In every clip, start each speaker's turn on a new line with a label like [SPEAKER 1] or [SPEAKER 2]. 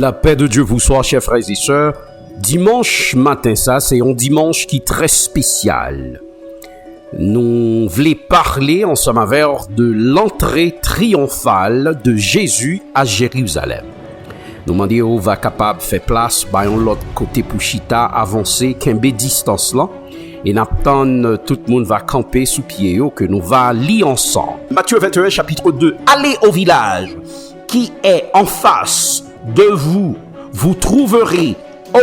[SPEAKER 1] La paix de Dieu vous soit, chers frères et sœurs. Dimanche matin, ça, c'est un dimanche qui est très spécial. Nous voulons parler ensemble avec de l'entrée triomphale de Jésus à Jérusalem. Nous demandons va capable de faire place par l'autre côté pour chita avancer qu'un distance là et n'attend tout le monde va camper sous pied que nous va lire ensemble. Matthieu 21 chapitre 2. Allez au village qui est en face de vous. Vous trouverez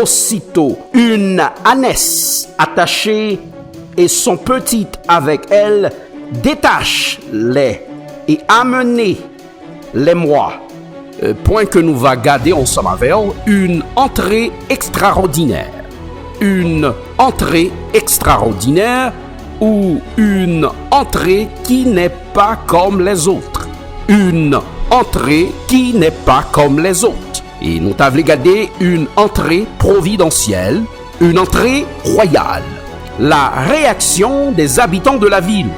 [SPEAKER 1] aussitôt une ânesse attachée et son petit avec elle. Détache-les et amenez-les-moi. Point que nous va garder ensemble avec une entrée extraordinaire. Une entrée extraordinaire ou une entrée qui n'est pas comme les autres. Une entrée qui n'est pas comme les autres. Et nous t'avons regardé une entrée providentielle, une entrée royale. La réaction des habitants de la ville.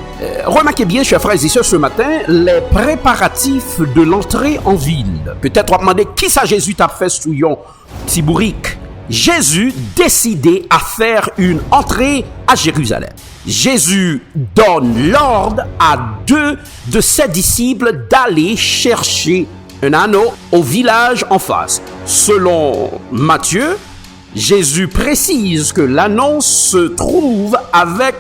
[SPEAKER 1] Remarquez bien, chers frères et sœurs, ce matin, les préparatifs de l'entrée en ville. Peut-être on va demander qui ça Jésus t'a fait souillon, Tibourique. Jésus décidait à faire une entrée à Jérusalem. Jésus donne l'ordre à 2 de ses disciples d'aller chercher un anneau au village en face. Selon Matthieu, Jésus précise que l'anneau se trouve avec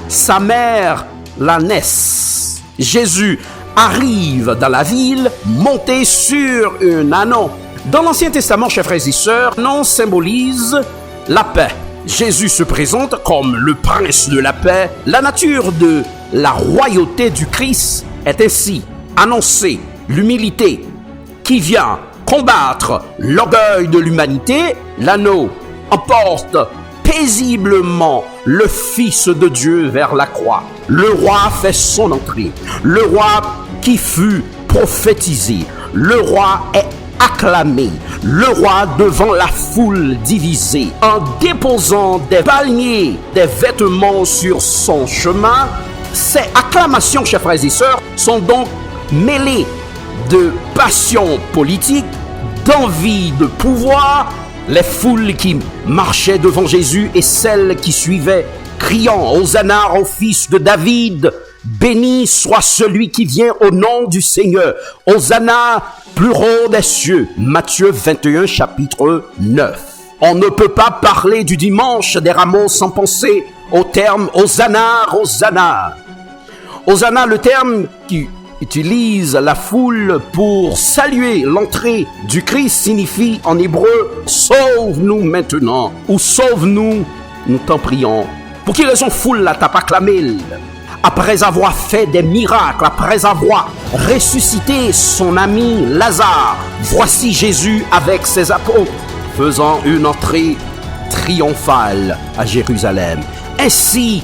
[SPEAKER 1] sa mère, l'ânesse. Jésus arrive dans la ville monté sur un anneau. Dans l'Ancien Testament, chers frères et sœurs, l'anneau symbolise la paix. Jésus se présente comme le prince de la paix. La nature de la royauté du Christ est ainsi annoncée. L'humilité qui vient combattre l'orgueil de l'humanité, l'anneau emporte paisiblement le Fils de Dieu vers la croix. Le roi fait son entrée. Le roi qui fut prophétisé. Le roi est acclamé. Le roi devant la foule divisée. En déposant des palmiers, des vêtements sur son chemin, ces acclamations, chers frères et sœurs, sont donc mêlées de passion politique, d'envie de pouvoir, les foules qui marchaient devant Jésus et celles qui suivaient, criant « Hosanna au fils de David !» Béni soit celui qui vient au nom du Seigneur. Hosanna, plus haut des cieux. Matthieu 21, chapitre 9. On ne peut pas parler du dimanche des rameaux sans penser au terme Hosanna, Hosanna. Hosanna, le terme qui utilise la foule pour saluer l'entrée du Christ, signifie en hébreu « Sauve-nous maintenant » ou « Sauve-nous, nous t'en prions ». Pour quelle raison foule la t'a pas clamé? Après avoir fait des miracles, après avoir ressuscité son ami Lazare, voici Jésus avec ses apôtres faisant une entrée triomphale à Jérusalem. Ainsi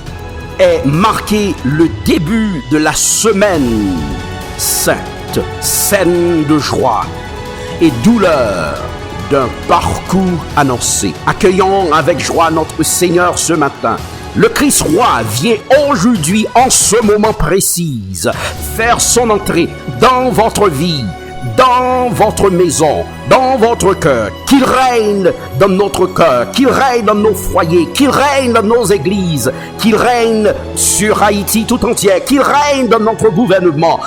[SPEAKER 1] est marqué le début de la semaine sainte, scène de joie et douleur d'un parcours annoncé. Accueillons avec joie notre Seigneur ce matin. Le Christ roi vient aujourd'hui, en ce moment précis, faire son entrée dans votre vie, dans votre maison, dans votre cœur. Qu'il règne dans notre cœur, qu'il règne dans nos foyers, qu'il règne dans nos églises, qu'il règne sur Haïti tout entière, qu'il règne dans notre gouvernement.